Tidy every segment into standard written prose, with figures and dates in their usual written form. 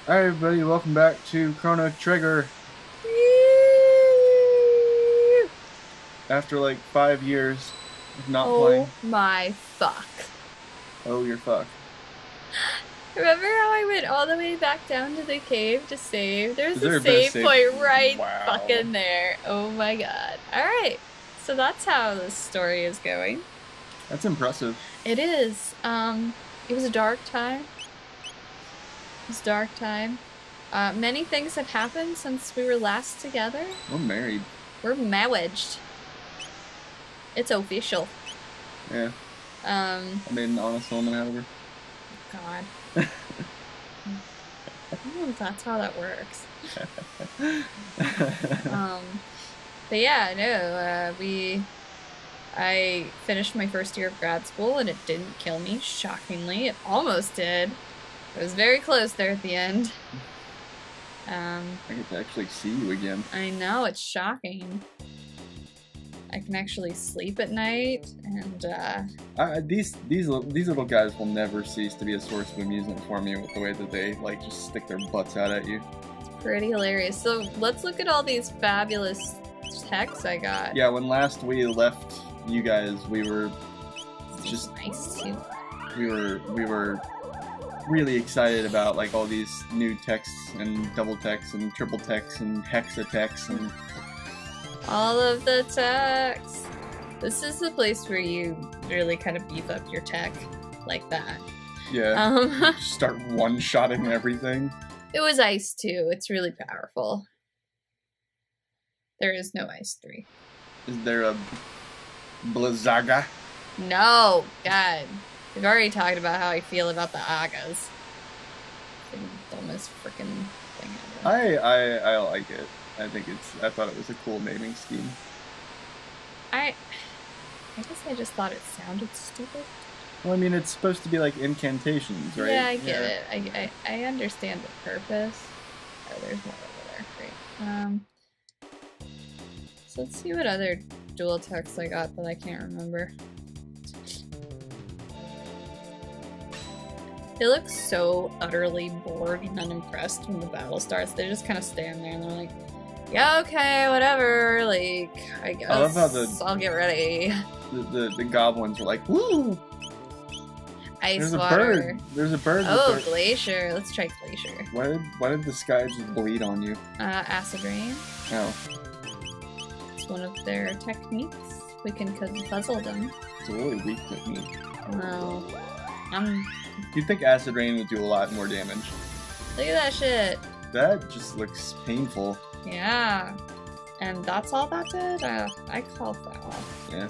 Alright everybody, welcome back to Chrono Trigger. After like 5 years of not playing. Oh my fuck. Oh, you're fucked. Remember how I went all the way back down to the cave to save? There's There a a bit of save point right Wow. fucking there. Oh my god. Alright, so that's how this story is going. That's impressive. It is. It was a dark time. It was a dark time. Many things have happened since we were last together. We're married. We're married. It's official. Yeah. I made an honest woman out of her. God. I don't know if that's how that works. But yeah, no, I finished my first year of grad school and it didn't kill me, shockingly. It almost did. It was very close there at the end. I get to actually see you again. I know, it's shocking. I can actually sleep at night, and these little guys will never cease to be a source of amusement for me with the way that they like just stick their butts out at you. it's pretty hilarious. So let's look at all these fabulous texts I got. Yeah, when last we left you guys, we were just nice too. we were really excited about like all these new texts and double texts and triple texts and hexa texts and all of the texts. This is the place where you really kind of beef up your tech like that. yeah. Start one-shotting everything. It was Ice 2. It's really powerful. There is no Ice 3. Is there a Blizzaga? No! God. We've already talked about how I feel about the Agas. It's the dumbest freaking thing ever. I like it. I thought it was a cool naming scheme. I guess I just thought it sounded stupid. Well, I mean, it's supposed to be like incantations, right? Yeah, I get it. I understand the purpose. Oh, there's more over there. Great. So let's see what other dual texts I got that I can't remember. They look so utterly bored and unimpressed when the battle starts. They just kind of stand there and they're like, yeah, okay, whatever, like, I guess I love how I'll get ready. The goblins are like, woo! Ice There's water. a bird. There's a bird. Oh, Glacier. Let's try Glacier. Why did the sky just bleed on you? Acid Rain. Oh. It's one of their techniques. We can puzzle them. It's a really weak technique. No. You'd think acid rain would do a lot more damage. Look at that shit. That just looks painful. Yeah. And that's all that did? I call foul. Yeah.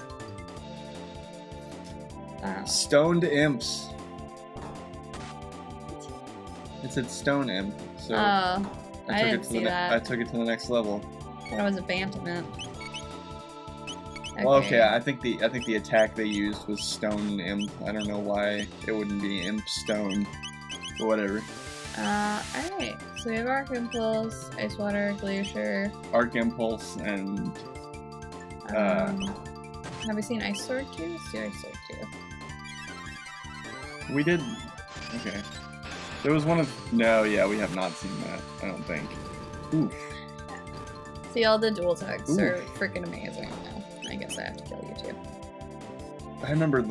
Stoned imps. It said stone imp, so I didn't see that. I took it to the next level. That was a Bantament. Okay. Well, okay, I think the attack they used was stone imp. I don't know why it wouldn't be imp stone, but whatever. Alright. So we have Arc Impulse, Ice Water, Glacier. Arc Impulse and have we seen Ice Sword 2? Let's do Ice Sword 2. we did. Okay, there was one of. No, yeah, we have not seen that. I don't think. Oof. See, all the dual texts Ooh. are freaking amazing. No, I guess I have to kill you too. I remember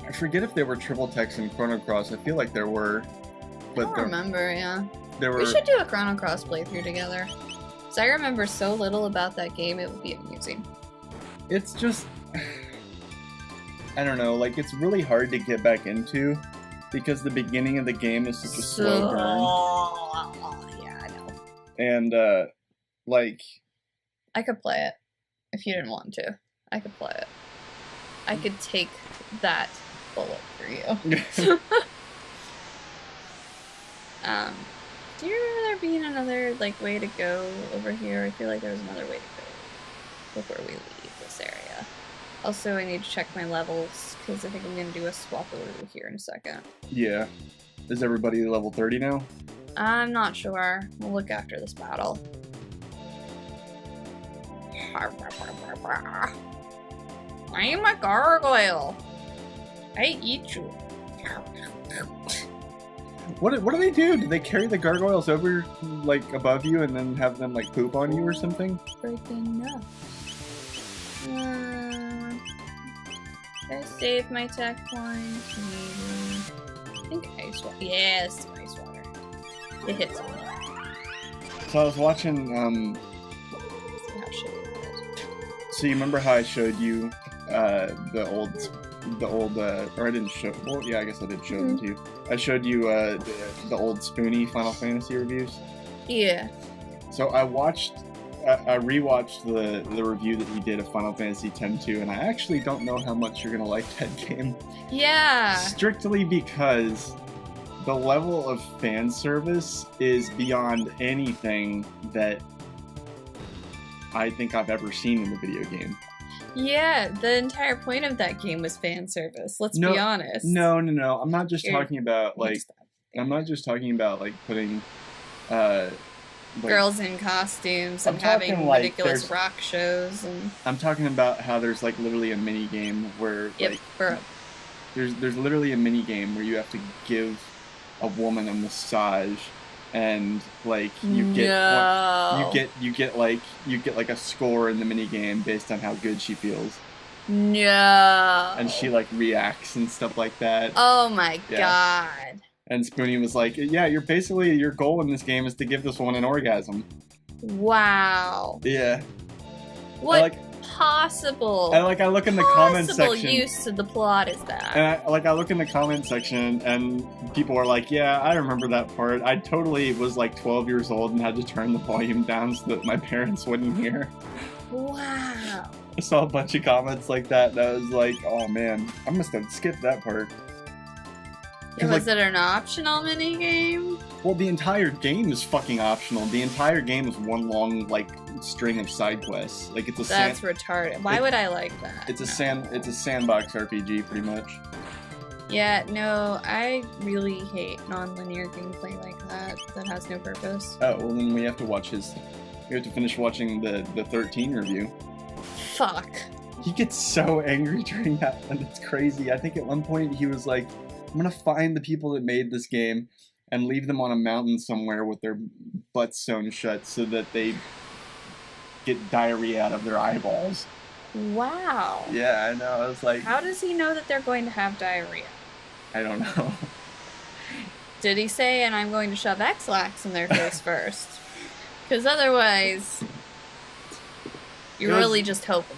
I forget if there were triple texts in Chrono Cross. I feel like there were. I don't remember, yeah. There were. We should do a Chrono Cross playthrough together. Because I remember so little about that game, it would be amusing. It's just. I don't know, like, it's really hard to get back into because the beginning of the game is such a slow burn. Yeah, I know. And, like. I could play it if you didn't want to. I could play it. I could take that bullet for you. Do you remember there being another, like, way to go over here? I feel like there was another way to go before we leave this area. Also, I need to check my levels, because I think I'm going to do a swap-a-roo here in a second. Yeah. Is everybody level 30 now? I'm not sure. We'll look after this battle. I'm a gargoyle. I eat you. What do they do? Do they carry the gargoyles over, like, above you and then have them, like, poop on you or something? Freaking no. Did I save my tech points? Maybe. I think ice water. Yes, ice water. It hits me. So I was watching, How shitty it is. so you remember how I showed you, the old, or I didn't show, well, yeah, I guess I did show them to you. I showed you, the old Spoony Final Fantasy reviews. Yeah. So I rewatched the review that he did of Final Fantasy X-2, and I actually don't know how much you're gonna like that game. Yeah. Strictly because the level of fan service is beyond anything that I think I've ever seen in a video game. Yeah, the entire point of that game was fan service. Let's be honest. No. I'm not just talking about like putting girls in costumes and having ridiculous rock shows and. I'm talking about how there's like literally a mini game where there's literally a mini game where you have to give a woman a massage, and like you get like a score in the mini game based on how good she feels. No. And she like reacts and stuff like that. Oh my god. And Spoony was like, "Yeah, your goal in this game is to give this woman an orgasm." Wow. Yeah. What possible? And like I look in the comment section. Possible use to the plot is that? And I look in the comment section, and people are like, "Yeah, I remember that part. I totally was like 12 years old and had to turn the volume down so that my parents wouldn't hear." Wow. I saw a bunch of comments like that, and I was like, "Oh man, I must have skipped that part." Yeah, was it an optional minigame? Well, the entire game is fucking optional. The entire game is one long, like, string of side quests. Like, it's a That's retarded. Why would I like that? It's a sandbox RPG, pretty much. Yeah, no, I really hate non-linear gameplay like that has no purpose. Oh, well then we have to finish watching the 13 review. Fuck. He gets so angry during that, and it's crazy. I think at one point he was like, "I'm gonna find the people that made this game and leave them on a mountain somewhere with their butts sewn shut so that they get diarrhea out of their eyeballs." Wow. Yeah, I know. I was like, how does he know that they're going to have diarrhea? I don't know. Did he say, "and I'm going to shove X-Lax in their face first"? Because otherwise, you're really just hoping.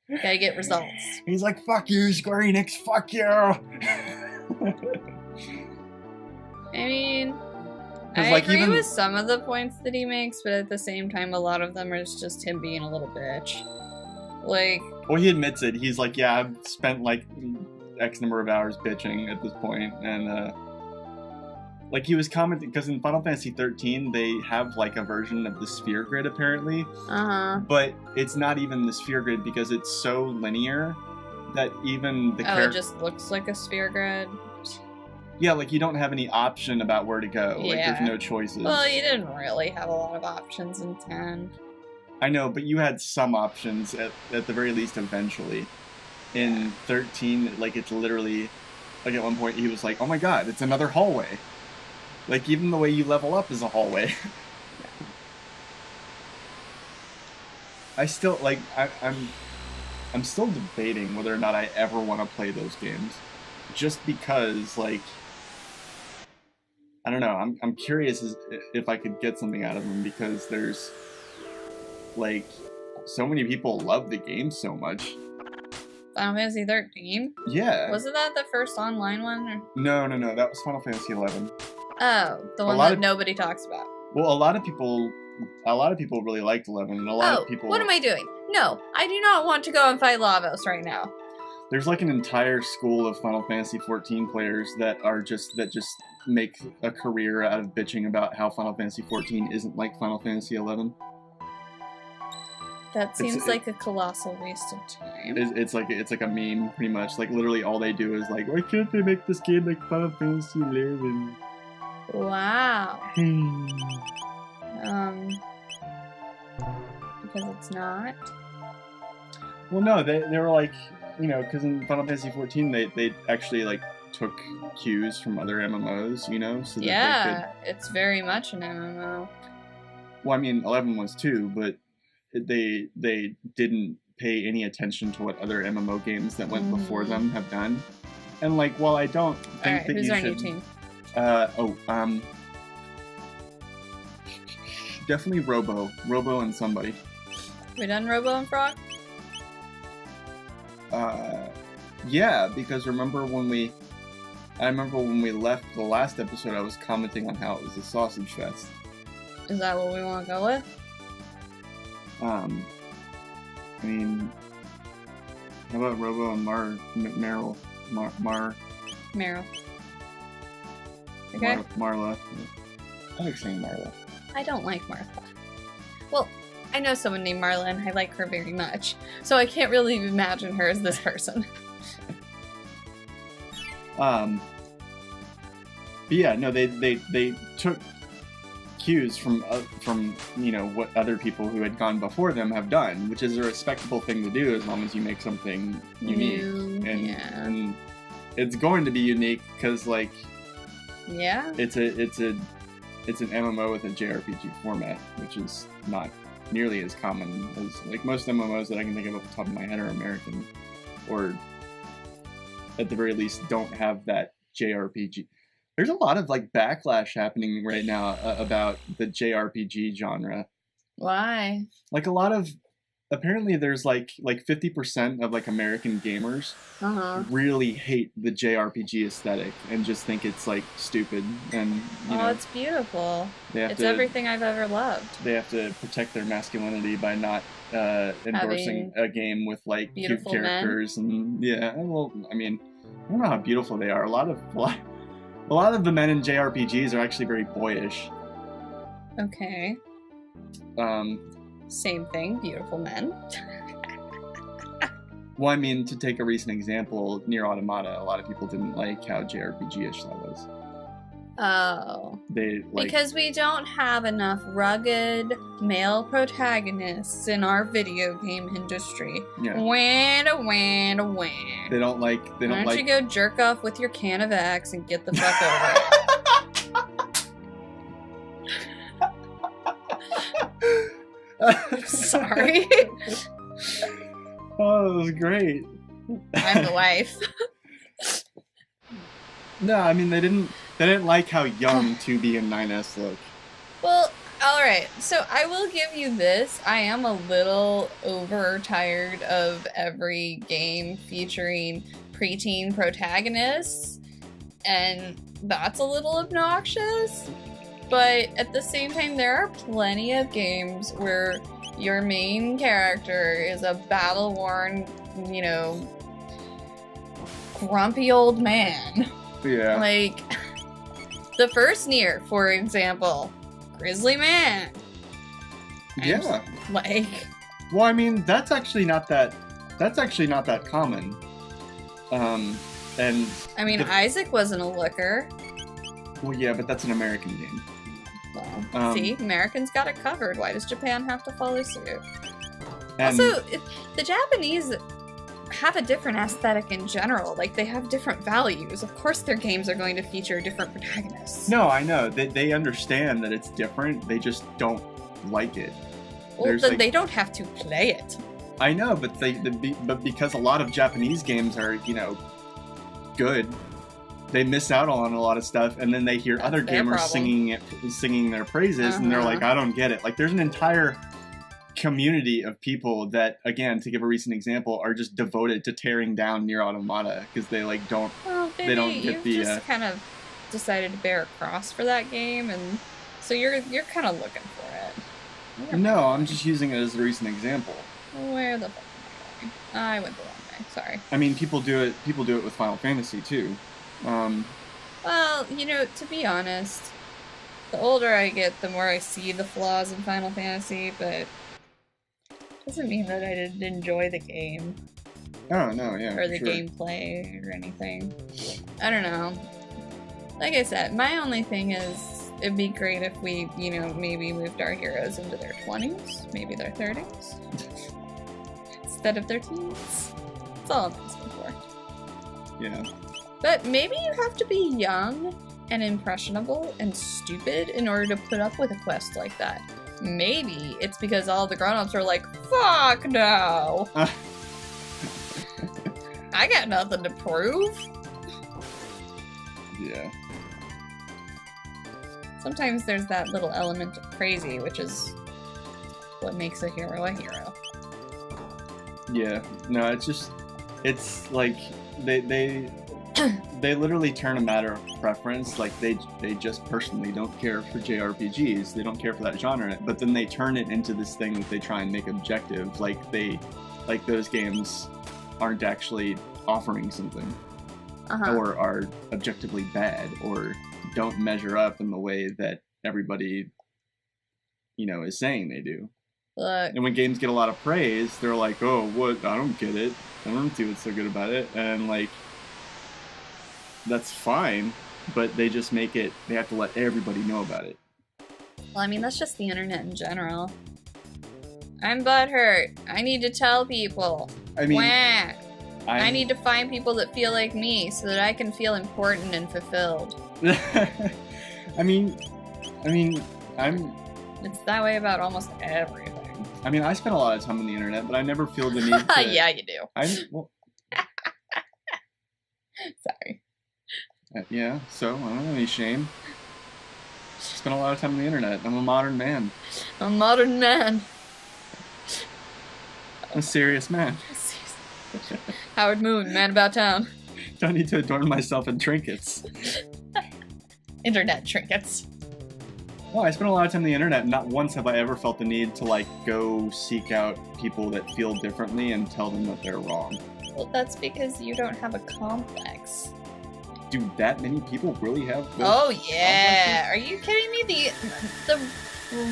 Gotta get results. He's like, "Fuck you, Square Enix, fuck you!" I mean, I agree with some of the points that he makes, but at the same time, a lot of them are just him being a little bitch. Like... Well, he admits it. He's like, "Yeah, I've spent, like, X number of hours bitching at this point," and, like, he was commenting, because in Final Fantasy 13, they have, like, a version of the sphere grid, apparently. Uh-huh. But it's not even the sphere grid, because it's so linear that even the it just looks like a sphere grid? Yeah, like, you don't have any option about where to go. Yeah. Like, there's no choices. Well, you didn't really have a lot of options in 10. I know, but you had some options, at the very least, eventually. In 13, like, it's literally... Like, at one point, he was like, "Oh my god, it's another hallway." Like, even the way you level up is a hallway. I still, like, I'm still debating whether or not I ever want to play those games. Just because, like, I don't know, I'm curious if I could get something out of them, because there's, like, so many people love the game so much. Final Fantasy 13? Yeah. Wasn't that the first online one? Or? No, that was Final Fantasy 11. Oh, the one that nobody talks about. Well, a lot of people really liked 11, and a lot of people... what am I doing? No, I do not want to go and fight Lavos right now. There's like an entire school of Final Fantasy 14 players that just make a career out of bitching about how Final Fantasy 14 isn't like Final Fantasy 11. That seems like a colossal waste of time. It's like a meme, pretty much. Like, literally all they do is like, "Why can't they make this game like Final Fantasy 11? Wow. Because it's not? Well, no, they were like, you know, because in Final Fantasy 14 they actually, like, took cues from other MMOs, you know, so that Yeah, it's very much an MMO. Well, I mean, 11 was too, but they didn't pay any attention to what other MMO games that went before them have done. And like, while I don't think that who's you our should, new team? Definitely Robo and somebody. We done Robo and Frog? Yeah, because I remember when we left the last episode, I was commenting on how it was a sausage fest. Is that what we want to go with? I mean, how about Robo and Meryl? Meryl. Okay. Marla. I like saying Marla. I don't like Martha. Well, I know someone named Marla and I like her very much, so I can't really imagine her as this person. But yeah, no, they took cues from you know what other people who had gone before them have done, which is a respectable thing to do as long as you make something unique. And it's going to be unique because like it's an MMO with a JRPG format, which is not nearly as common as like most MMOs that I can think of off the top of my head are American, or at the very least don't have that JRPG. There's a lot of like backlash happening right now about the JRPG genre. Why? Like a lot of apparently there's like 50% of like American gamers really hate the JRPG aesthetic and just think it's like stupid and you know, it's beautiful. It's everything I've ever loved. They have to protect their masculinity by not endorsing a game with like cute characters and yeah. Well, I mean, I don't know how beautiful they are. A lot of the men in JRPGs are actually very boyish. Okay. Same thing, beautiful men. Well, I mean, to take a recent example, Nier Automata, a lot of people didn't like how JRPG-ish that was. Oh. Because we don't have enough rugged male protagonists in our video game industry. Yeah. Wah. They don't like... Why don't you go jerk off with your can of Axe and get the fuck over it? Sorry. Oh, that was great. I'm the wife. No, I mean they didn't like how young 2B and 9S look. Well, alright, so I will give you this. I am a little overtired of every game featuring preteen protagonists, and that's a little obnoxious. But at the same time, there are plenty of games where your main character is a battle-worn, you know, grumpy old man. Yeah. Like, the first Nier, for example, grizzly man. Yeah. Like... Well, I mean, that's actually not that common. And... I mean, Isaac wasn't a looker. Well, yeah, but that's an American game. Well, see, Americans got it covered. Why does Japan have to follow suit? Also, the Japanese have a different aesthetic in general. Like, they have different values. Of course their games are going to feature different protagonists. No, I know. They understand that it's different. They just don't like it. Well, then they don't have to play it. I know, but because a lot of Japanese games are, you know, good, they miss out on a lot of stuff, and then they hear other gamers singing their praises, and they're like, I don't get it. Like, there's an entire community of people that, again, to give a recent example, are just devoted to tearing down Nier Automata because they like don't. Well, baby, they don't get you've just kind of decided to bear a cross for that game, and so you're kind of looking for it. No, I'm just using it as a recent example. Where the fuck am I going? I went the wrong way. Sorry. I mean, people do it with Final Fantasy too. Well, you know, to be honest, the older I get, the more I see the flaws in Final Fantasy, but doesn't mean that I didn't enjoy the game. Oh, no, yeah. Or the gameplay or anything. I don't know. Like I said, my only thing is, it'd be great if we, you know, maybe moved our heroes into their 20s, maybe their 30s, instead of their teens. That's all I'm asking for. Yeah. But maybe you have to be young and impressionable and stupid in order to put up with a quest like that. Maybe it's because all the grown-ups are like, fuck no! I got nothing to prove. Yeah. Sometimes there's that little element of crazy, which is what makes a hero a hero. Yeah. No, it's like they literally turn a matter of preference. Like they just personally don't care for JRPGs. They don't care for that genre. But then they turn it into this thing that they try and make objective. Like those games aren't actually offering something, or are objectively bad, or don't measure up in the way that everybody, is saying they do. Look. And when games get a lot of praise, they're like, "Oh, what? I don't get it. I don't see what's so good about it." And like, that's fine, but they just make it. They have to let everybody know about it. Well, I mean, that's just the internet in general. I'm butthurt. I need to tell people. I mean, Wah. I need to find people that feel like me so that I can feel important and fulfilled. I mean, It's that way about almost everything. I mean, I spend a lot of time on the internet, but I never feel the need to... Yeah, you do. Sorry. Yeah, so I don't have any shame. Spend a lot of time on the internet. I'm a modern man. I'm a modern man. I'm a serious man. Howard Moon, man about town. Don't need to adorn myself in trinkets. Internet trinkets. Well, I spend a lot of time on the internet, and not once have I ever felt the need to, like, go seek out people that feel differently and tell them that they're wrong. Well, that's because you don't have a complex. Do that many people really have those Oh, yeah. complexes? Are you kidding me? The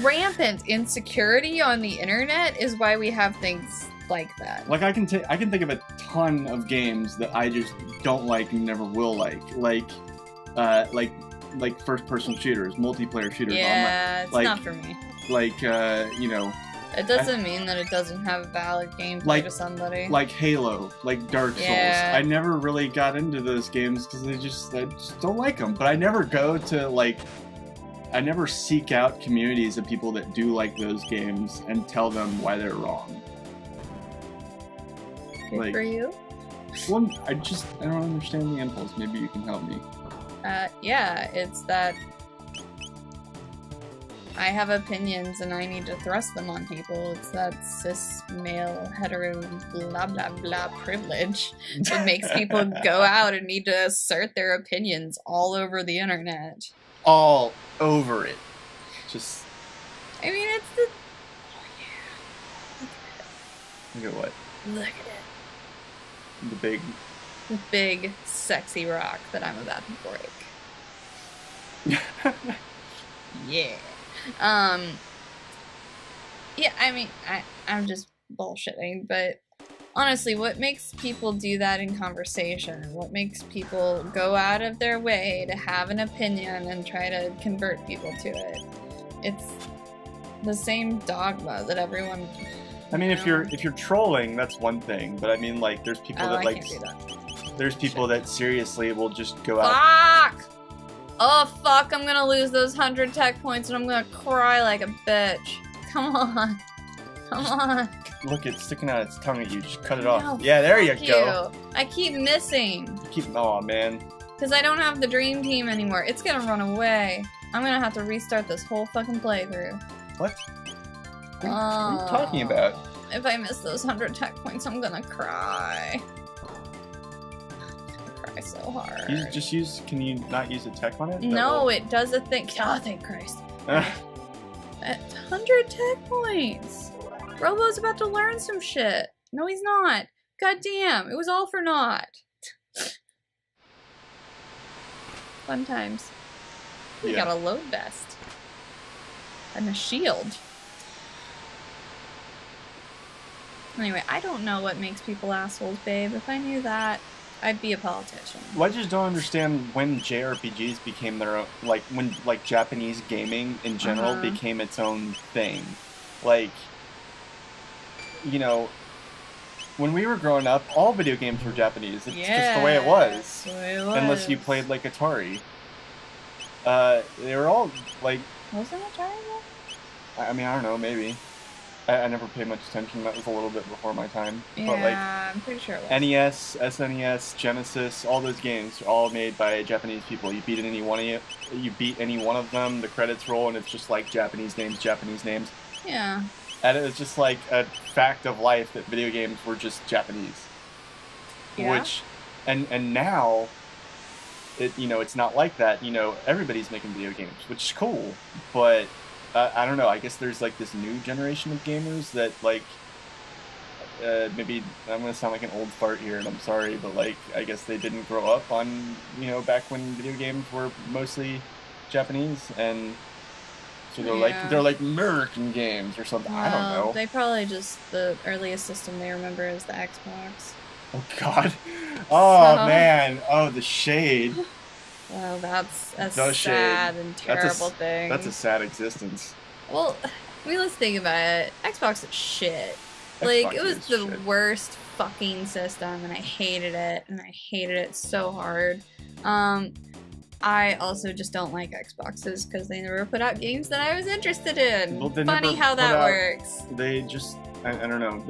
rampant insecurity on the internet is why we have things like that. Like, I can think of a ton of games that I just don't like and never will like first-person shooters, multiplayer shooters. Yeah, it's like, not for me. It doesn't mean that it doesn't have valid gameplay to somebody. Like Halo, like Dark Souls. Yeah. I never really got into those games because I just don't like them. But I never go to I never seek out communities of people that do like those games and tell them why they're wrong. Good for you. Well, I don't understand the impulse. Maybe you can help me. Yeah, it's that I have opinions and I need to thrust them on people. It's that cis, male, hetero, blah, blah, blah privilege that makes people go out and need to assert their opinions all over the internet. All over it. Just... I mean, it's the... Oh, Look at what? yeah. Look at it. The big, sexy rock that I'm about to break. Yeah. Yeah, I mean, I'm just bullshitting, but honestly, what makes people do that in conversation? What makes people go out of their way to have an opinion and try to convert people to it? It's the same dogma that everyone... I mean, if you're trolling, that's one thing, but I mean, like, there's people that I can't do that. There's people that seriously will just go out. Fuck! Oh fuck, I'm gonna lose those 100 tech points and I'm gonna cry like a bitch. Come on. Come on. Look, it's sticking out its tongue at you. Just cut it off. No, Yeah, there you fuck go. I keep missing. Aw, man. Because I don't have the dream team anymore. It's gonna run away. I'm gonna have to restart this whole fucking playthrough. What? What are you talking about? If I miss those 100 tech points, I'm gonna cry. Cry so hard. Can you not use a tech on it? No, it does a thing. Oh, thank Christ. 100 tech points. Robo's about to learn some shit. No, he's not. God damn, it was all for naught. Fun times. We got a load vest. And a shield. Anyway, I don't know what makes people assholes, babe. If I knew that, I'd be a politician. Well, I just don't understand when JRPGs became their own, when Japanese gaming in general became its own thing. when we were growing up, all video games were Japanese. It's Yeah, just the way it was. that's the way it was. Unless you played like Atari. They were all like. Wasn't Atari though? I mean, I don't know, maybe. I never paid much attention. That was a little bit before my time. Yeah, but like, I'm pretty sure it was. NES, SNES, Genesis, all those games are all made by Japanese people. You beat any one of them, the credits roll, and it's just like Japanese names. Yeah. And it's just like a fact of life that video games were just Japanese. Yeah. Which, and now, it's not like that. Everybody's making video games, which is cool, but. I don't know, I guess there's like this new generation of gamers that like, maybe I'm going to sound like an old fart here and I'm sorry, but like, I guess they didn't grow up on, back when video games were mostly Japanese, and so they're like American games or something, I don't know. They probably the earliest system they remember is the Xbox. Oh god. Oh man, oh the shade. Well, that's a sad and terrible thing. That's a sad existence. Well, let's think about it. Xbox is shit. Like, it was the worst fucking system, and I hated it, and I hated it so hard. I also just don't like Xboxes, because they never put out games that I was interested in. Well, funny how that works. They just, I don't know,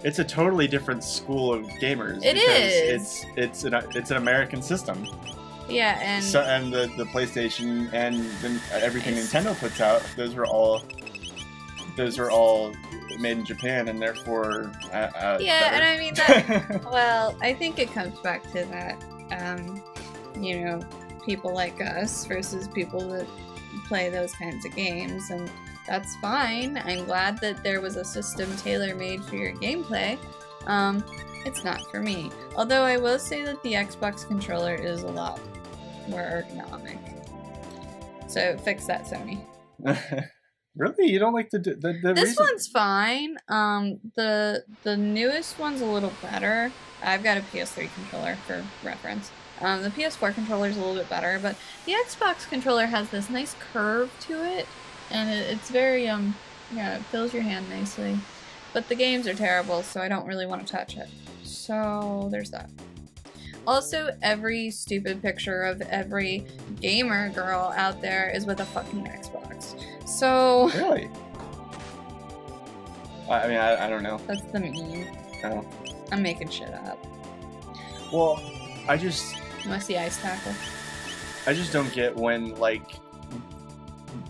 It's a totally different school of gamers. It is. It's an American system. Yeah, and the PlayStation and everything Nintendo puts out, those are all made in Japan, and therefore yeah, better. and I mean that. Well, I think it comes back to that. People like us versus people that play those kinds of games, and. That's fine. I'm glad that there was a system tailor-made for your gameplay. It's not for me. Although I will say that the Xbox controller is a lot more ergonomic. So fix that, Sony. Really? You don't like the This one's fine. The newest one's a little better. I've got a PS3 controller for reference. The PS4 controller is a little bit better, but the Xbox controller has this nice curve to it. And it's very, it fills your hand nicely. But the games are terrible, so I don't really want to touch it. So, there's that. Also, every stupid picture of every gamer girl out there is with a fucking Xbox. So... Really? I mean, I don't know. That's the meme. Oh. I'm making shit up. Well, I just... You want to see Ice Tackle? I just don't get when, like...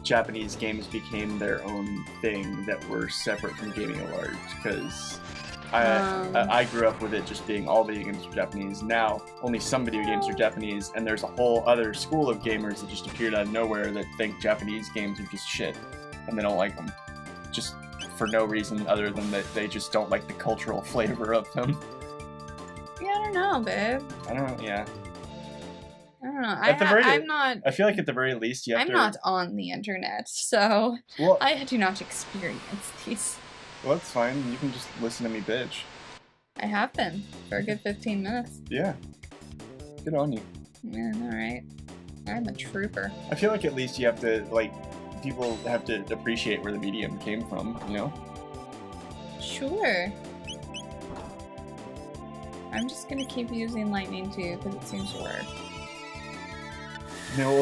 Japanese games became their own thing that were separate from gaming at large, because I grew up with it just being all video games are Japanese. Now only some video games are Japanese, and there's a whole other school of gamers that just appeared out of nowhere that think Japanese games are just shit and they don't like them, just for no reason other than that they just don't like the cultural flavor of them. Yeah, I don't know, babe. I don't know. Yeah. I don't know. I'm not. I feel like at the very least you have I'm not on the internet, so I do not experience these. Well, that's fine. You can just listen to me bitch. I have been for a good 15 minutes. Yeah. Good on you. Yeah, alright. I'm a trooper. I feel like at least you have to, people have to appreciate where the medium came from, you know? Sure. I'm just gonna keep using lightning too, because it seems to work. I mean, what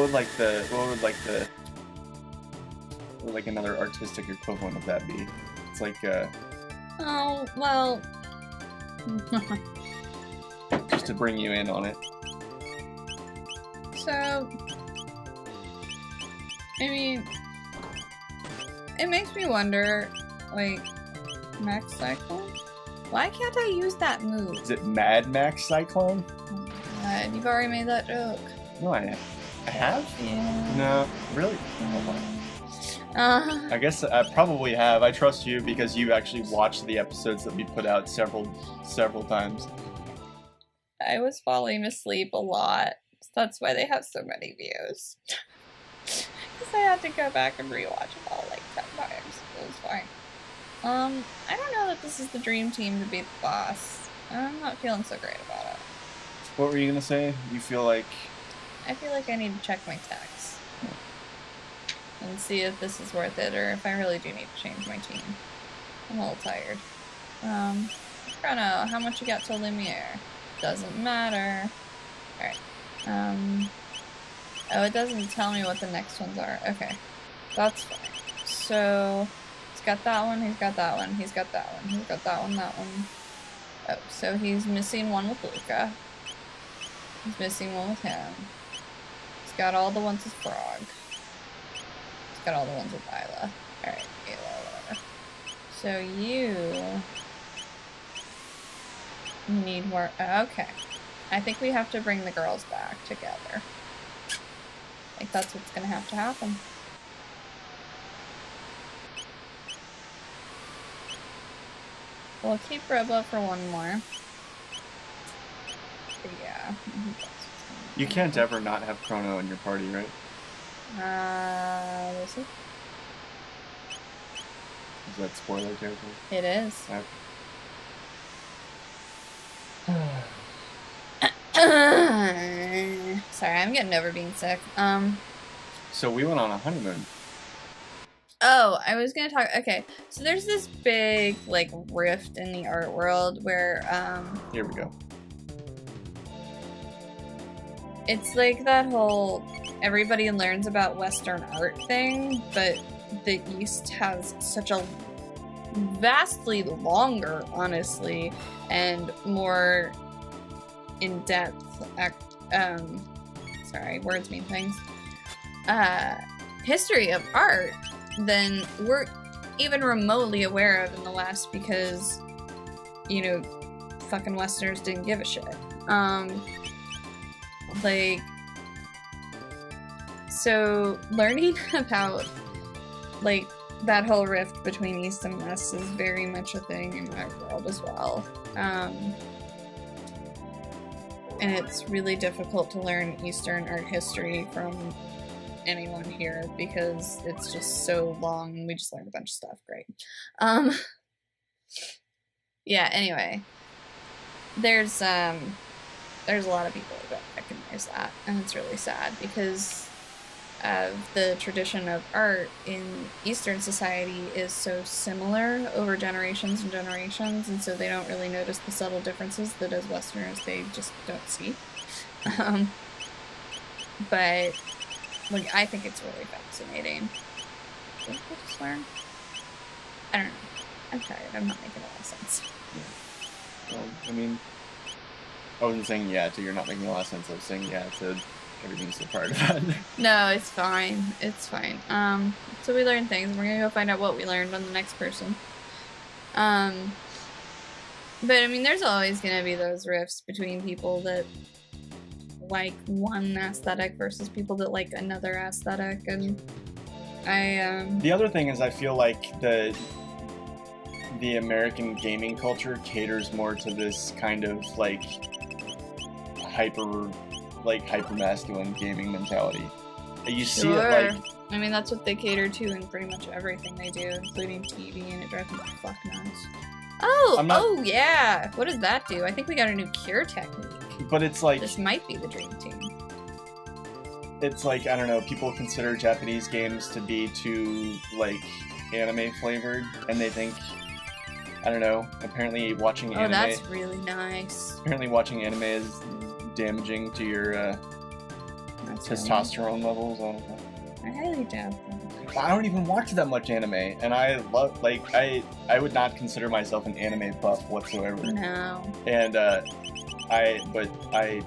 would another artistic equivalent of that be? It's like, oh, well... just to bring you in on it. So... I mean... It makes me wonder, Max Cyclone? Why can't I use that move? Is it Mad Max Cyclone? Oh my god, you've already made that joke. No, I have? Yeah. No, really? I guess I probably have. I trust you because you actually watched the episodes that we put out several times. I was falling asleep a lot. That's why they have so many views. Because I had to go back and rewatch them all 10 times. It was fine. I don't know that this is the dream team to beat the boss. I'm not feeling so great about it. What were you gonna say? You feel like... I feel like I need to check my texts. And see if this is worth it, or if I really do need to change my team. I'm a little tired. Chrono, how much you got to Lumiere? Doesn't matter. Alright. Oh, it doesn't tell me what the next ones are. Okay. That's fine. So, he's got that one, he's got that one, he's got that one, he's got that one, that one. Oh, so he's missing one with Luca. He's missing one with him. He's got all the ones with Frog. He's got all the ones with Isla. Alright, Ayla, whatever. So you need more. Okay. I think we have to bring the girls back together. I think that's what's gonna have to happen. We'll keep Robo for one more. But yeah. You can't ever not have Chrono in your party, right? We'll see. Is that spoiler territory? It is. Okay. Sorry, I'm getting over being sick. So we went on a honeymoon. Oh, I was gonna talk. Okay, so there's this big like rift in the art world where Here we go. it's like that whole everybody learns about Western art thing, but the East has such a vastly longer, honestly, and more in-depth. Sorry, words mean things. History of art than we're even remotely aware of in the West because, you know, fucking Westerners didn't give a shit. Like, so learning about, like, that whole rift between East and West is very much a thing in my world as well. And it's really difficult to learn Eastern art history from anyone here because it's just so long and we just learned a bunch of stuff. Great. Yeah, anyway. There's a lot of people that recognize that, and it's really sad because the tradition of art in Eastern society is so similar over generations and generations, and so they don't really notice the subtle differences that as Westerners they just don't see. But like, I think it's really fascinating. What did I just learn? I don't know. I'm tired. I'm not making a lot of sense. Yeah. Well, I mean, I wasn't saying yeah to you're not making a lot of sense. I was saying yeah to everything's a part of that. No, it's fine. It's fine. So we learned things. We're gonna go find out what we learned on the next person. But I mean, there's always gonna be those rifts between people that like one aesthetic versus people that like another aesthetic, and The other thing is, I feel like the American gaming culture caters more to this kind of like hyper masculine gaming mentality. You see it like, I mean, that's what they cater to in pretty much everything they do, including TV, and it drives me fuck nuts. Oh yeah. What does that do? I think we got a new cure technique. But it's like, this might be the dream team. It's like, I don't know, people consider Japanese games to be too like anime flavored, and they think, I don't know, apparently watching anime. Oh, that's really nice. Apparently watching anime is damaging to your testosterone levels. I don't know. I highly doubt that. I don't even watch that much anime, and I love, like, I would not consider myself an anime buff whatsoever. No. And I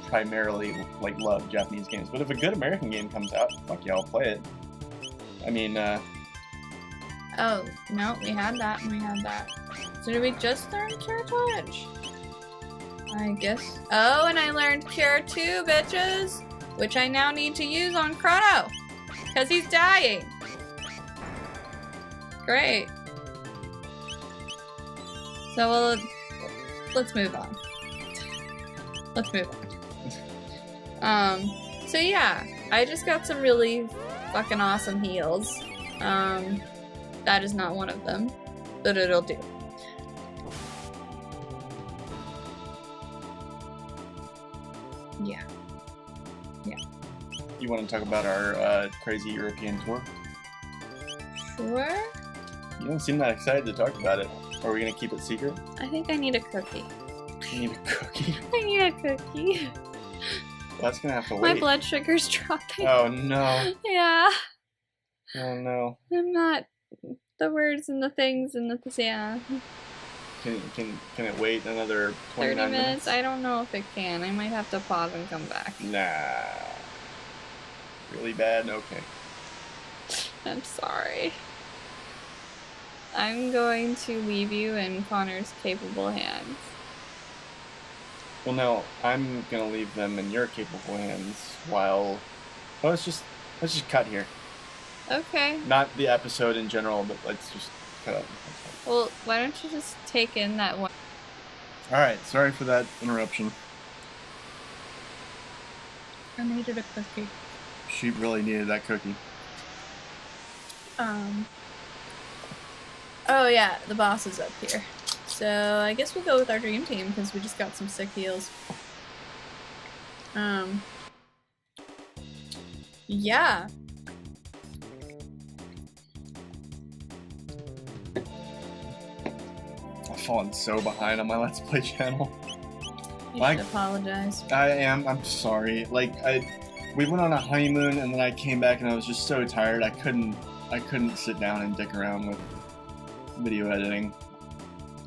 primarily like love Japanese games. But if a good American game comes out, fuck yeah, I'll play it. I mean, oh no, we had that and we had that. So did we just learn Cure Touch? I guess. Oh, and I learned Cure 2, bitches, which I now need to use on Chrono, because he's dying. Great. So let's move on. Let's move on. So yeah, I just got some really fucking awesome heals. That is not one of them, but it'll do. Yeah. Yeah. You want to talk about our crazy European tour? Sure. You don't seem that excited to talk about it. Are we gonna keep it secret? I think I need a cookie. You need a cookie? I need a cookie. That's gonna have to wait. My blood sugar's dropping. Oh no. Yeah. Oh no. I'm not... The words and the things and the... Yeah. Can it wait another 30 29 minutes? I don't know if it can. I might have to pause and come back. Nah. Really bad? Okay. I'm sorry. I'm going to leave you in Connor's capable hands. Well, no, I'm gonna leave them in your capable hands while... Well, let's just cut here. Okay. Not the episode in general, but let's just cut out. Well, why don't you just take in that one? Alright, sorry for that interruption. I needed a cookie. She really needed that cookie. Oh yeah, the boss is up here. So I guess we'll go with our dream team because we just got some sick heals. Yeah. I've fallen so behind on my Let's Play channel. You should apologize. I'm sorry. Like, we went on a honeymoon and then I came back and I was just so tired I couldn't sit down and dick around with video editing.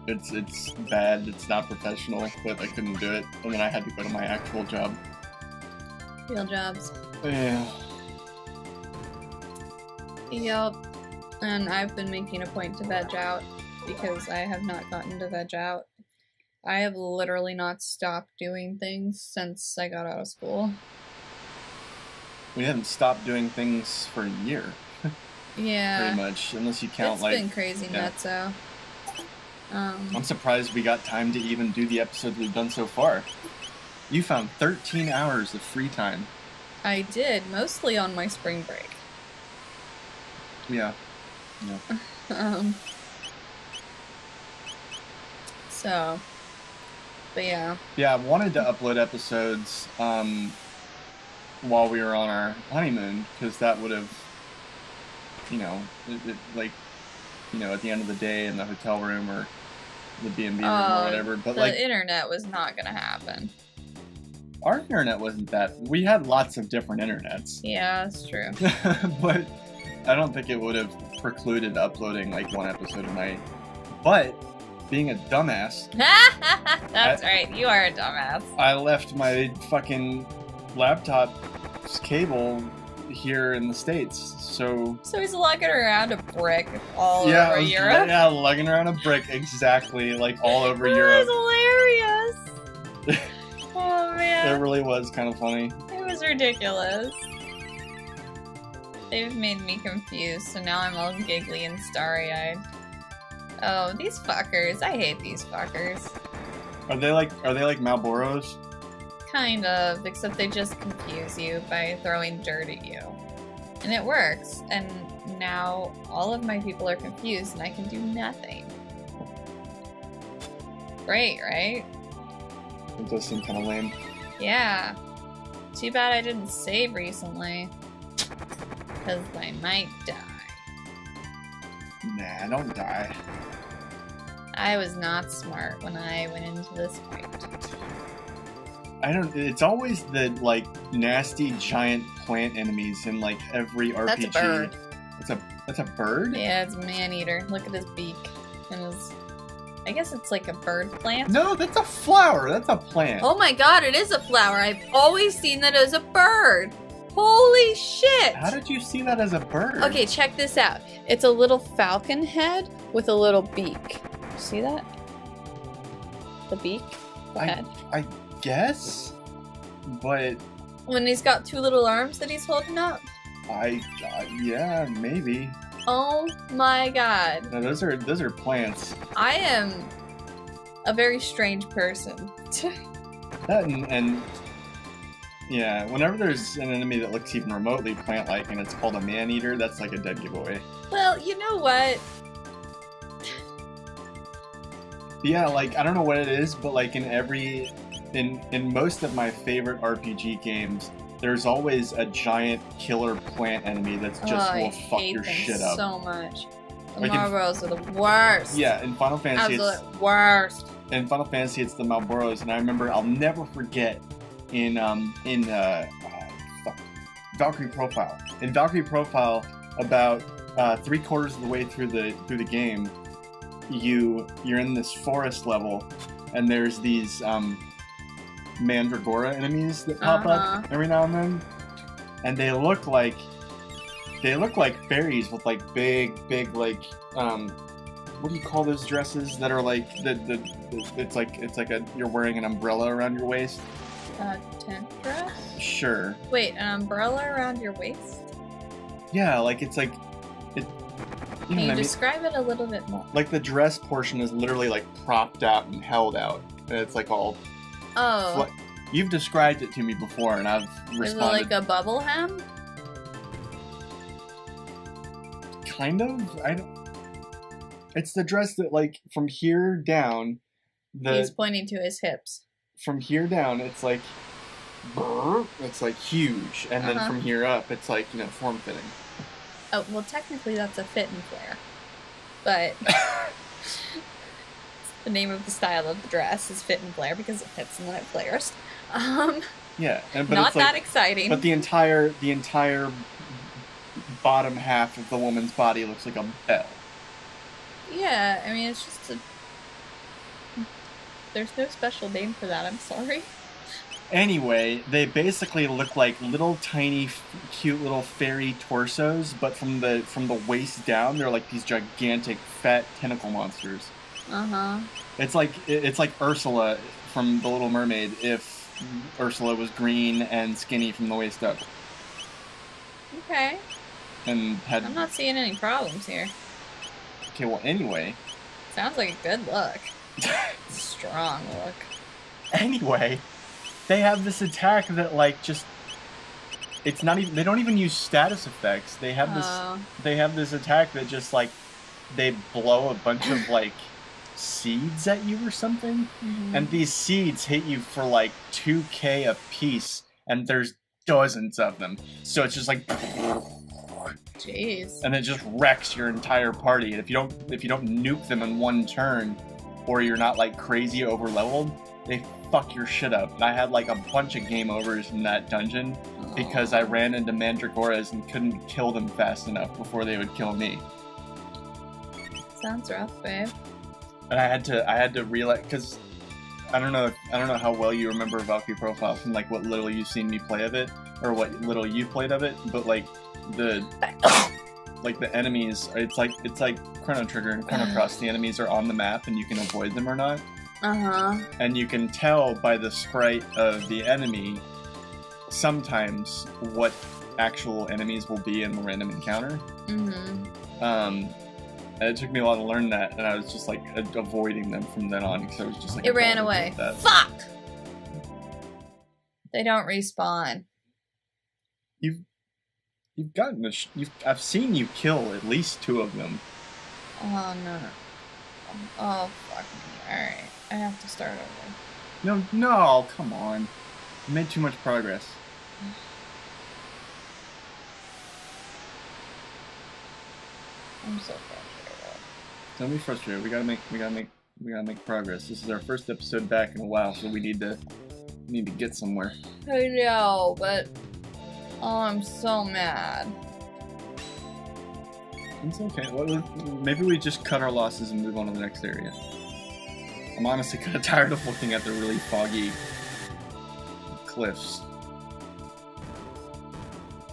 It's bad, it's not professional, but I couldn't do it. And then I had to go to my actual job. Real jobs. Yeah. Yep. And I've been making a point to veg out because I have not gotten to veg out. I have literally not stopped doing things since I got out of school. We haven't stopped doing things for a year. Yeah. Pretty much, unless you count it's been crazy nutso. I'm surprised we got time to even do the episodes we've done so far. You found 13 hours of free time. I did, mostly on my spring break. Yeah. So, but yeah. Yeah, I wanted to upload episodes while we were on our honeymoon, because that would have, you know, at the end of the day in the hotel room or the B&B room or whatever. But the internet was not gonna happen. Our internet wasn't that. We had lots of different internets. Yeah, that's true. But I don't think it would have precluded uploading like one episode a night. But being a dumbass. That's right, you are a dumbass. I left my fucking laptop's cable here in the States, so he's lugging around a brick all over Europe. Yeah, lugging around a brick, exactly, like all over Europe. That was hilarious. Oh man. It really was kind of funny. It was ridiculous. They've made me confused, so now I'm all giggly and starry-eyed. Oh, these fuckers. I hate these fuckers. Are they like Malboros? Kind of, except they just confuse you by throwing dirt at you. And it works, and now all of my people are confused and I can do nothing. Great, right? It does seem kind of lame. Yeah. Too bad I didn't save recently. Because I might die. Nah, don't die. I was not smart when I went into this fight. It's always the, like, nasty giant plant enemies in, like, every RPG. That's a bird. That's a bird? Yeah, it's a man-eater. Look at his beak. And his... I guess it's like a bird plant? No, that's a flower. That's a plant. Oh my god, it is a flower. I've always seen that as a bird. Holy shit! How did you see that as a bird? Okay, check this out. It's a little falcon head with a little beak. See that? The beak? The head. I guess, but... When he's got two little arms that he's holding up? Yeah, maybe. Oh my god. No, those are plants. I am a very strange person. That and yeah, whenever there's an enemy that looks even remotely plant-like and it's called a man-eater, that's like a dead giveaway. Well, you know what? Yeah, like, I don't know what it is, but like in most of my favorite RPG games, there's always a giant killer plant enemy that's just will fuck your shit up. So much. The Like Marlboros are the worst. Yeah, in Final Fantasy, Absolute worst. in Final Fantasy, it's the Malboros, and I remember I'll never forget in Valkyrie Profile. In Valkyrie Profile, about 3/4 of the way through the game, you're in this forest level, and there's these Mandragora enemies that pop up every now and then, and they look like fairies with like big like what do you call those dresses that are like it's like you're wearing an umbrella around your waist? Tent dress? Sure. Wait, an umbrella around your waist? Yeah, like it's like it. Can you describe it a little bit more? Like the dress portion is literally like propped out and held out, and it's like all. Oh. You've described it to me before, and I've responded. Is it like a bubble hem? Kind of. It's the dress that, like, from here down. He's pointing to his hips. From here down, it's like huge, and then from here up, it's like, form fitting. Oh, well, technically that's a fit and flare, but the name of the style of the dress is fit and flare because it fits and then it flares. Yeah, but not it's like, that exciting. But the entire bottom half of the woman's body looks like a bell. Yeah, I mean, it's just there's no special name for that, I'm sorry. Anyway, they basically look like little tiny, cute little fairy torsos, but from the waist down, they're like these gigantic, fat tentacle monsters. It's like Ursula from The Little Mermaid if Ursula was green and skinny from the waist up. Okay. And I'm not seeing any problems here. Okay, well, anyway. Sounds like a good look. Strong look. Anyway, they have this attack that, like, just... It's not even... They don't even use status effects. They have this attack that just, like, they blow a bunch of, like, seeds at you or something. And these seeds hit you for, like, 2k a piece. And there's dozens of them. So it's just like... Jeez. And it just wrecks your entire party. And if you don't nuke them in one turn, or you're not like crazy over leveled, they fuck your shit up. And I had like a bunch of game overs in that dungeon because I ran into Mandragoras and couldn't kill them fast enough before they would kill me. Sounds rough, babe. And I had to realize, because I don't know how well you remember Valkyrie Profile from like what little you've seen me play of it, or what little you played of it, but like the enemies, it's like Chrono Trigger and Chrono Cross. The enemies are on the map and you can avoid them or not. And you can tell by the sprite of the enemy sometimes what actual enemies will be in the random encounter. And it took me a while to learn that, and I was just like avoiding them from then on because I was just like, it ran away. Fuck! They don't respawn. You've gotten I've seen you kill at least 2 of them. Oh no. Oh fuck me. Alright. I have to start over. No, come on. You made too much progress. I'm so frustrated. Don't be frustrated. We gotta make progress. This is our first episode back in a while, so we need to get somewhere. I know, but I'm so mad. It's okay. Maybe we just cut our losses and move on to the next area. I'm honestly kind of tired of looking at the really foggy cliffs.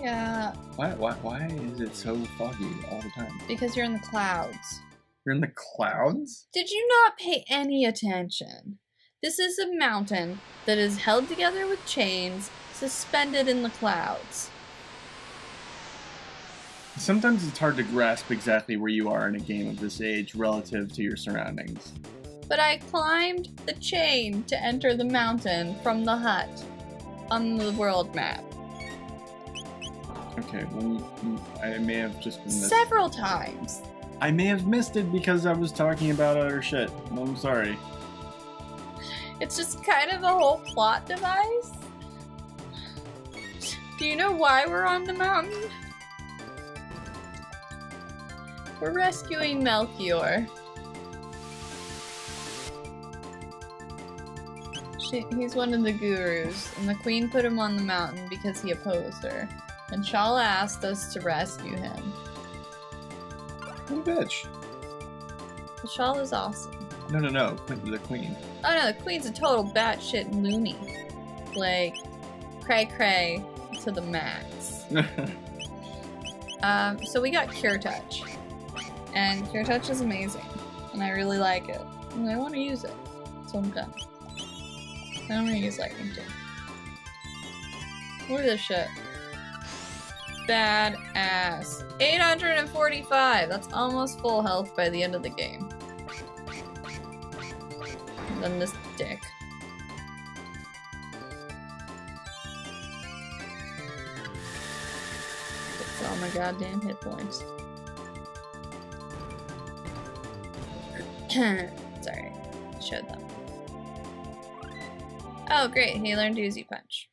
Yeah. Why is it so foggy all the time? Because you're in the clouds. You're in the clouds? Did you not pay any attention? This is a mountain that is held together with chains, suspended in the clouds. Sometimes it's hard to grasp exactly where you are in a game of this age relative to your surroundings. But I climbed the chain to enter the mountain from the hut on the world map. Okay, well, I may have just been several times. I may have missed it because I was talking about other shit. I'm sorry. It's just kind of a whole plot device. Do you know why we're on the mountain? We're rescuing Melchior. He's one of the gurus, and the queen put him on the mountain because he opposed her. And Shala asked us to rescue him. What a bitch. But Shala's awesome. No, the queen. Oh no, the queen's a total batshit loony. Like, cray to the max. So we got Cure Touch. And Cure Touch is amazing. And I really like it. And I want to use it. So I'm gonna. I'm gonna use Lightning too. Look at this shit. Badass. 845! That's almost full health by the end of the game. And then this dick. It's all my goddamn hit points. Sorry. Showed them. Oh, great. He learned Doozy Punch.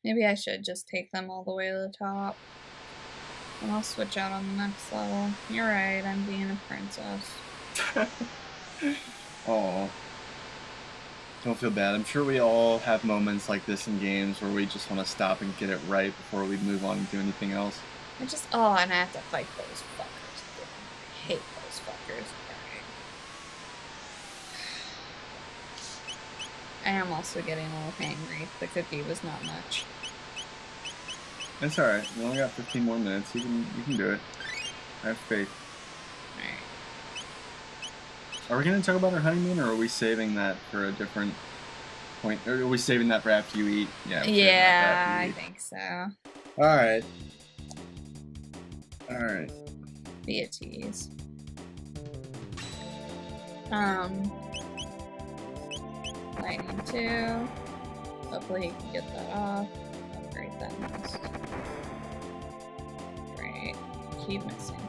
Maybe I should just take them all the way to the top. And I'll switch out on the next level. You're right, I'm being a princess. Oh. Don't feel bad. I'm sure we all have moments like this in games where we just want to stop and get it right before we move on and do anything else. Oh, and I have to fight those fuckers again. I hate those fuckers. I am also getting a little hangry. The cookie was not much. It's alright. We only got 15 more minutes. You can do it. I have faith. Alright. Are we going to talk about our honeymoon, or are we saving that for a different point? Or are we saving that for after you eat? Yeah, I think so. Alright. Alright. Be a tease. Lightning 2. Hopefully he can get that off. Upgrade that next. Great. Keep missing.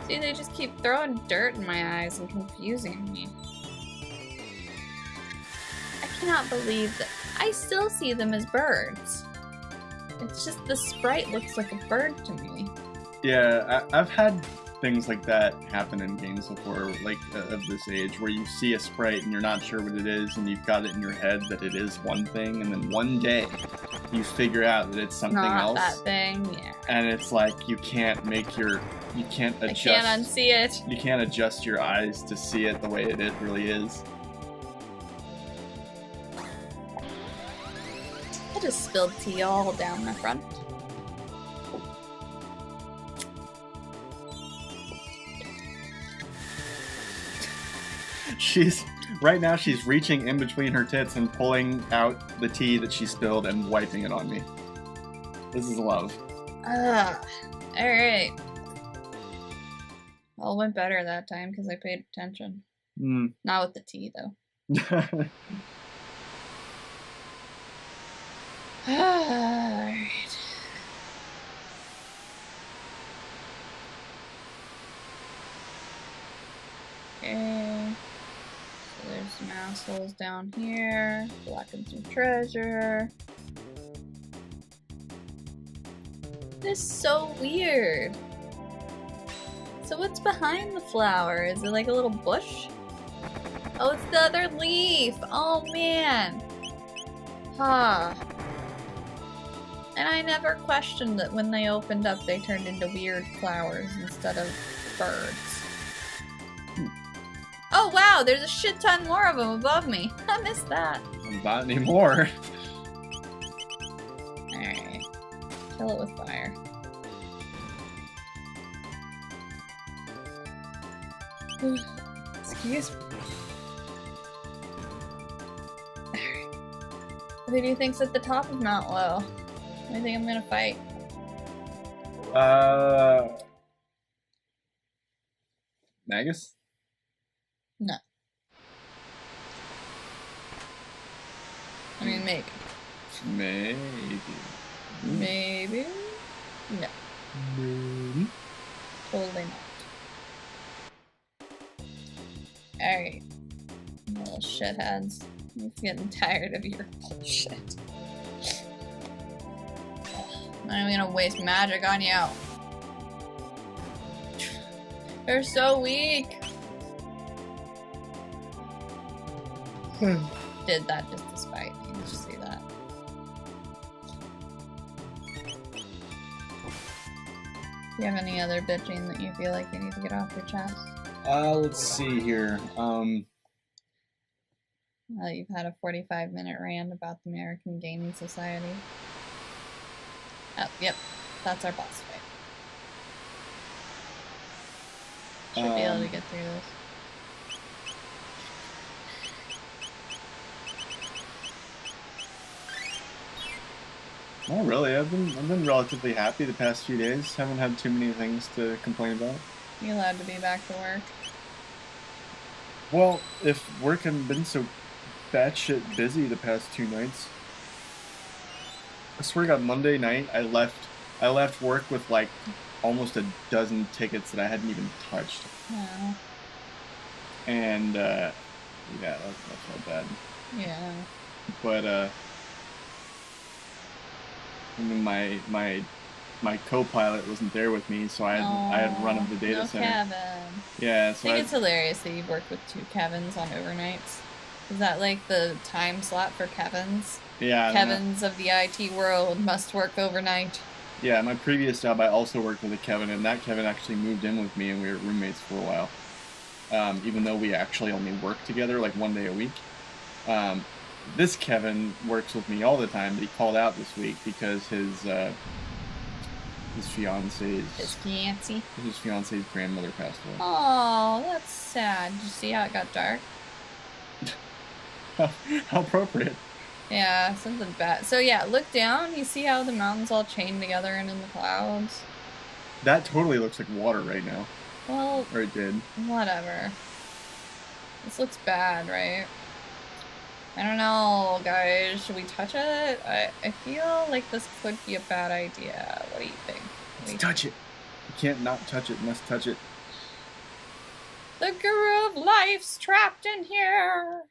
See, they just keep throwing dirt in my eyes and confusing me. I cannot believe that. I still see them as birds. It's just the sprite looks like a bird to me. Yeah, I've had things like that happen in games before, like of this age, where you see a sprite and you're not sure what it is, and you've got it in your head that it is one thing, and then one day you figure out that it's something else. Not that thing, yeah. And it's like you can't adjust. I can't unsee it. You can't adjust your eyes to see it the way it really is. I just spilled tea all down my front. Right now she's reaching in between her tits and pulling out the tea that she spilled and wiping it on me. This is love. Alright. All went better that time because I paid attention. Not with the tea, though. Alright. Okay. So there's some assholes down here. Collecting some treasure. This is so weird. So what's behind the flower? Is it like a little bush? Oh, it's the other leaf! Oh man! Huh. And I never questioned that when they opened up they turned into weird flowers instead of birds. Oh wow, there's a shit ton more of them above me. I missed that. Not anymore. Alright. Kill it with fire. Excuse me. Alright. Who do you think's at the top of Mount Low? Who do you think I'm gonna fight? Magus? No. I mean, maybe. Maybe. Maybe? No. Maybe. Totally not. Alright. Little shitheads. I'm getting tired of your bullshit. I'm not even gonna waste magic on you. They're so weak. Did that just to spite me. Did you see that? Do you have any other bitching that you feel like you need to get off your chest? Let's see here. You've had a 45-minute rant about the American Gaming Society. Oh, yep. That's our boss fight. Should be able to get through this. Not really. I've been relatively happy the past few days. Haven't had too many things to complain about. You allowed to be back to work? Well, if work hadn't been so batshit busy the past 2 nights, I swear to God, Monday night I left work with like almost a dozen tickets that I hadn't even touched. Yeah. And yeah, that felt bad. Yeah. But I mean, my co-pilot wasn't there with me, so I had run of the data center. Kevin. Yeah, so I think it's hilarious that you've worked with 2 Kevins on overnights. Is that like the time slot for Kevins? Yeah. Kevins of the IT world must work overnight. Yeah, my previous job I also worked with a Kevin, and that Kevin actually moved in with me, and we were roommates for a while. Even though we actually only worked together like 1 day a week. This Kevin works with me all the time, but he called out this week because his fiance's grandmother passed away. Oh, that's sad. Did you see how it got dark? How appropriate. Yeah, something bad. So yeah, look down. You see how the mountains all chained together and in the clouds? That totally looks like water right now. Well, or it did. Whatever. This looks bad, right? I don't know, guys. Should we touch it? I feel like this could be a bad idea. What do you think? Let's touch it. You can't not touch it. Must touch it. The guru of life's trapped in here.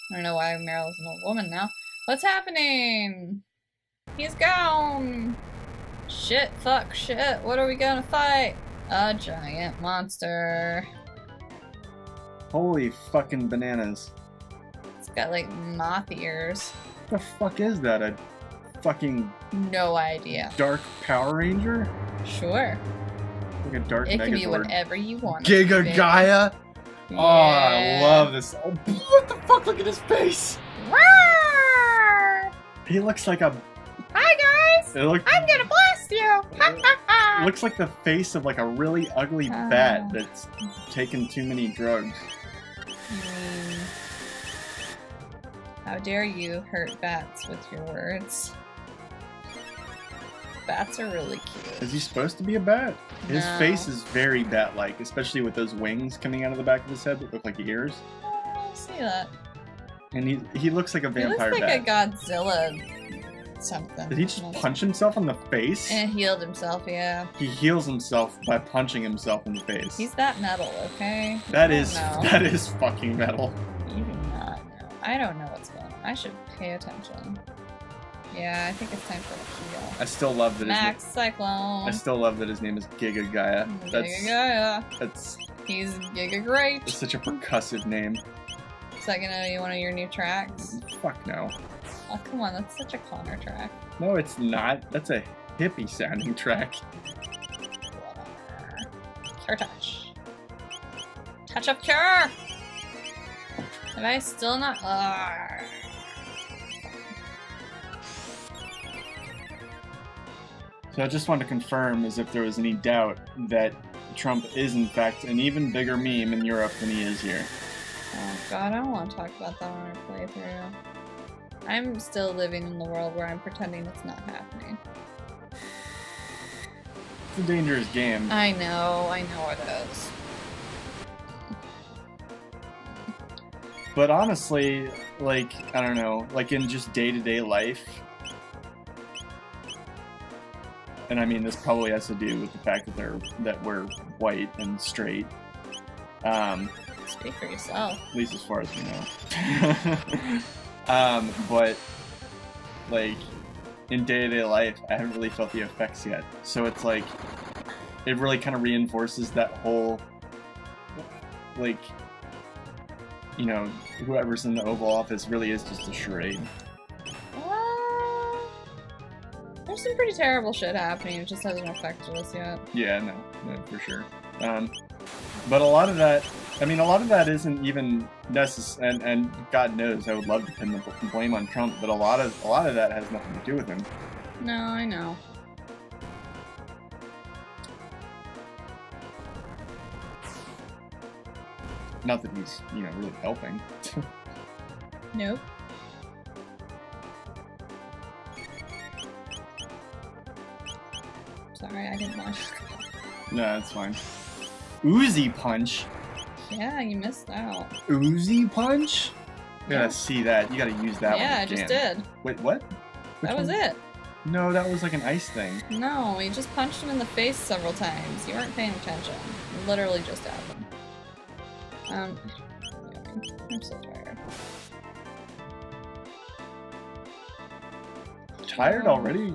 I don't know why Meryl's an old woman now. What's happening? He's gone. Shit, fuck, shit. What are we gonna fight? A giant monster. Holy fucking bananas. It's got like moth ears. What the fuck is that? A fucking... No idea. Dark Power Ranger? Sure. Like a dark It Megazord. can be whatever you want. Giga Gaia? Yeah. Oh, I love this. Oh, what the fuck? Look at his face. Roar! He looks like a... Hi guys! I'm gonna blast you! Looks like the face of like a really ugly bat that's taken too many drugs. How dare you hurt bats with your words? Bats are really cute. Is he supposed to be a bat? His No. face is very bat-like, especially with those wings coming out of the back of his head that look like ears. I see that. And he looks like a vampire He looks like bat. a Godzilla something. Did he just punch himself in the face? And healed himself, yeah. He heals himself by punching himself in the face. He's that metal, okay? That I is don't know. that is fucking metal. You do not know. I don't know what's going on. I should pay attention. Yeah, I think it's time for a heal. I still love that Max Cyclone. I still love that his name is Giga Gaia. Giga Gaia. That's He's Giga Great. it's such a percussive name. Is that gonna be one of your new tracks? Fuck no. Oh, come on, that's such a Connor track. No, it's not. That's a hippie sounding track. Cure touch. Touch of cure! Have I still not? So I just wanted to confirm as if there was any doubt that Trump is in fact an even bigger meme in Europe than he is here. Oh god, I don't want to talk about that on our playthrough. I'm still living in the world where I'm pretending it's not happening. It's a dangerous game. I know it is. But honestly, like, I don't know, like in just day-to-day life, and I mean this probably has to do with the fact that we're white and straight. Speak for yourself. At least as far as we know. But like in day-to-day life, I haven't really felt the effects yet. So it's like it really kind of reinforces that whole, like, you know, whoever's in the Oval Office really is just a charade. There's some pretty terrible shit happening. It just hasn't affected us yet. Yeah, no, for sure. But a lot of that, I mean, a lot of that isn't even necessary. And God knows, I would love to pin the blame on Trump, but a lot of that has nothing to do with him. No, I know. Not that he's, you know, really helping. Nope. Sorry, I didn't watch. No, that's fine. Uzi Punch? Yeah, you missed out. Uzi Punch? You Yeah. gotta see that. You gotta use that one. Yeah, I just did. Wait, what? Which That was one? it. No, that was like an ice thing. No, you just punched him in the face several times. You weren't paying attention. It literally just happened. I'm so tired. Tired already?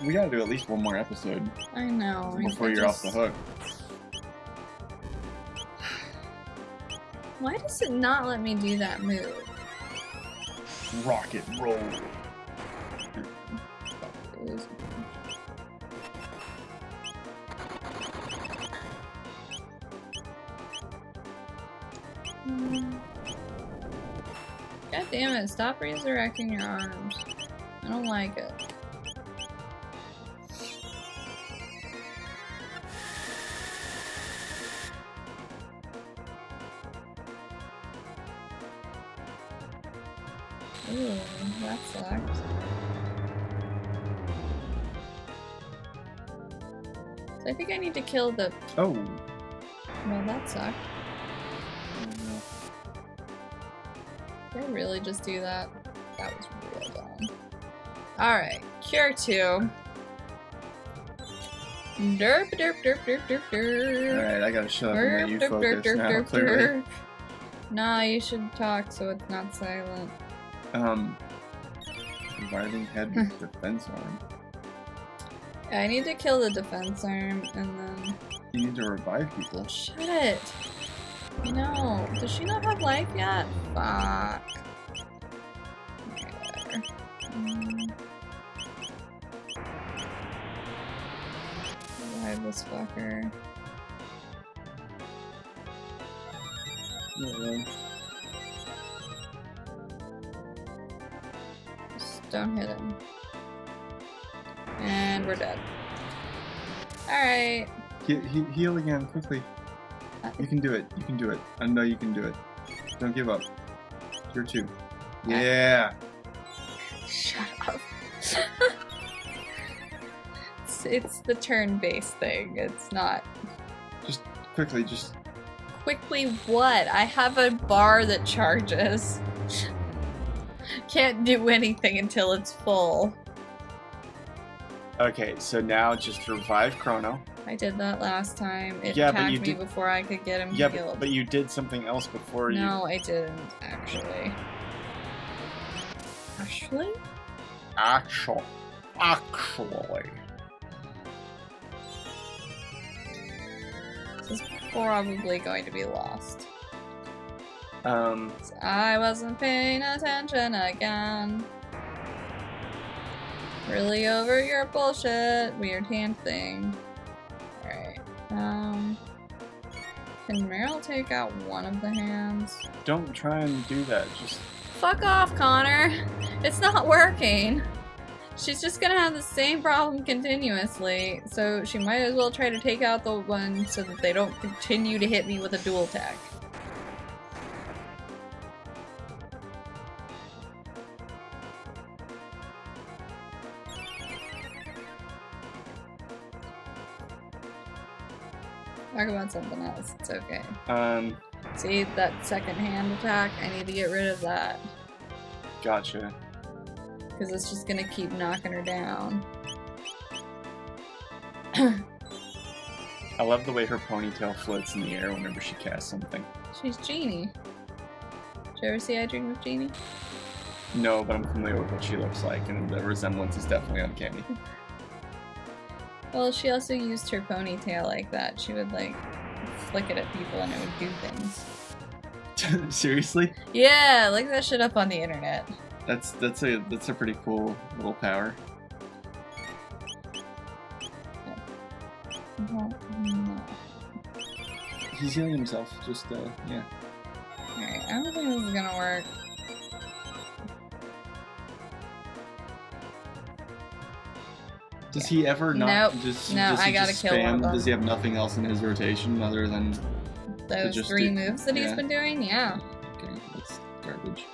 We gotta do at least one more episode I know. before you're off the hook. Why does it not let me do that move? Rocket roll. God damn it, stop resurrecting your arms. I don't like it. Ooh, that sucks. So I think I need to kill the... Oh. Well, that sucked. Did I really just do that? That was real dumb. Alright, cure 2. Derp, derp, derp, derp, derp, derp. Alright, I gotta shut up and let you focus now, clearly. Nah, you should talk so it's not silent. Reviving head with defense arm. Yeah, I need to kill the defense arm, and then... You need to revive people. Shut it! No, does she not have life yet? Fuck. Okay, whatever. Revive this fucker. Yeah. Just don't hit him. And we're dead. Alright. Heal again, quickly. You can do it. You can do it. I know you can do it. Don't give up. You're 2. Yeah. Shut up. it's the turn-based thing. It's not. Just quickly, just... Quickly what? I have a bar that charges. Can't do anything until it's full. Okay, so now just revive Chrono. I did that last time. It Yeah, but attacked you me did- before I could get him Yeah, healed. but you did something else before you... No, I didn't, actually. Actually? Actually. This is probably going to be lost. Um... I wasn't paying attention again. Really over your bullshit. Weird hand thing. Alright. Can Meryl take out one of the hands? Don't try and do that. Just... Fuck off, Connor! It's not working! She's just gonna have the same problem continuously, so she might as well try to take out the one so that they don't continue to hit me with a dual attack. Talk about something else, it's okay. See, that second hand attack, I need to get rid of that. Gotcha. Because it's just gonna keep knocking her down. I love the way her ponytail floats in the air whenever she casts something. She's Genie. Did you ever see I Dream of Genie? No, but I'm familiar with what she looks like, and the resemblance is definitely uncanny. Well, she also used her ponytail like that. She would like flick it at people and it would do things. Seriously? Yeah, look that shit up on the internet. That's a pretty cool little power. No. He's healing himself. Just yeah. Alright, I don't think this is gonna work. Does he ever not Nope. just No, does he I gotta just kill one spam? of them. Does he have nothing else in his rotation other than Those just 3 do- moves that he's yeah. been doing? Yeah. Okay, that's garbage.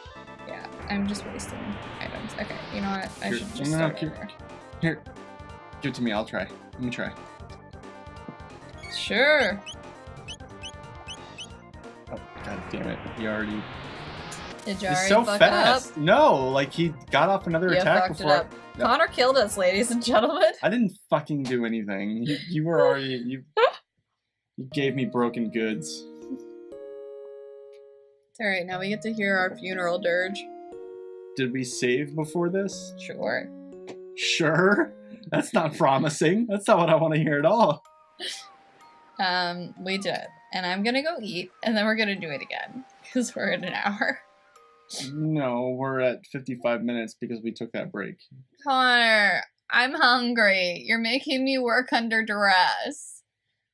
Yeah, I'm just wasting items. Okay, you know what? I Here, should just no, start here. over. Here, give it to me. I'll try. Let me try. Sure. Oh, god damn it! He already. Did you He's already so fuck fast. up? No, like he got off another You attack fucked before. it up. No. Connor killed us, ladies and gentlemen. I didn't fucking do anything. You were already you gave me broken goods. It's alright, now we get to hear our funeral dirge. Did we save before this? Sure. Sure. That's not promising. That's not what I want to hear at all. We did. And I'm gonna go eat, and then we're gonna do it again. Because we're at an hour. No, we're at 55 minutes because we took that break. Connor, I'm hungry. You're making me work under duress.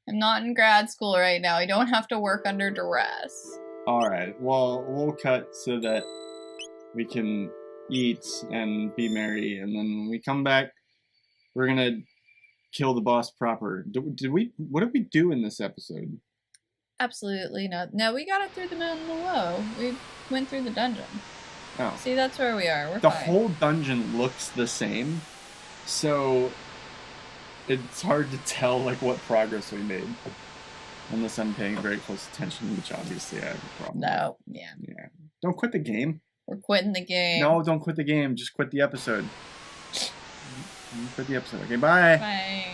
I'm not in grad school right now. I don't have to work under duress. Alright, well, we'll cut so that we can eat and be merry, and then when we come back, we're gonna kill the boss proper. What did we do in this episode? Absolutely not. No, we got it through the mountain below. We went through the dungeon. Oh. See, that's where we are. We're The fine. whole dungeon looks the same, so it's hard to tell like what progress we made. Unless I'm paying very close attention, which obviously I have a problem No, yeah. with. Yeah. Don't quit the game. We're quitting the game. No, don't quit the game. Just quit the episode. Quit the episode. Okay, bye. Bye.